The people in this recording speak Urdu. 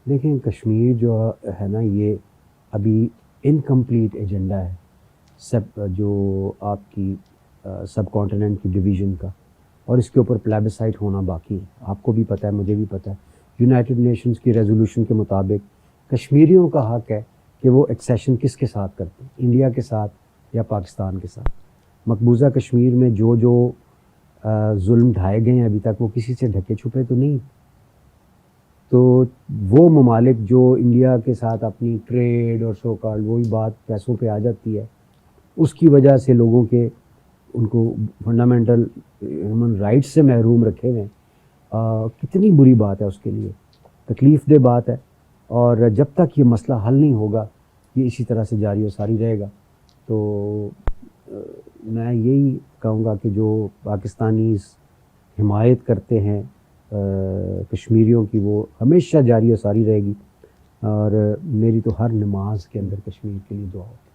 دیکھیں کشمیر جو ہے نا یہ ابھی انکمپلیٹ ایجنڈا ہے سب جو آپ کی سب کانٹیننٹ کی ڈویژن کا، اور اس کے اوپر پلیبسائٹ ہونا باقی ہے. آپ کو بھی پتہ ہے، مجھے بھی پتہ ہے. یونائٹڈ نیشنز کی ریزولوشن کے مطابق کشمیریوں کا حق ہے کہ وہ ایکسیشن کس کے ساتھ کرتے ہیں، انڈیا کے ساتھ یا پاکستان کے ساتھ. مقبوضہ کشمیر میں جو ظلم ڈھائے گئے ہیں ابھی تک وہ کسی سے ڈھکے چھپے تو نہیں. تو وہ ممالک جو انڈیا کے ساتھ اپنی ٹریڈ اور سو کال وہی بات پیسوں پہ آ جاتی ہے، اس کی وجہ سے لوگوں کے ان کو فنڈامنٹل ہیومن رائٹس سے محروم رکھے ہوئے ہیں. کتنی بری بات ہے، اس کے لیے تکلیف دہ بات ہے. اور جب تک یہ مسئلہ حل نہیں ہوگا یہ اسی طرح سے جاری و ساری رہے گا. تو میں یہی کہوں گا کہ جو پاکستانیز حمایت کرتے ہیں کشمیریوں کی، وہ ہمیشہ جاری و ساری رہے گی. اور میری تو ہر نماز کے اندر کشمیر کے لیے دعا ہوتی ہے.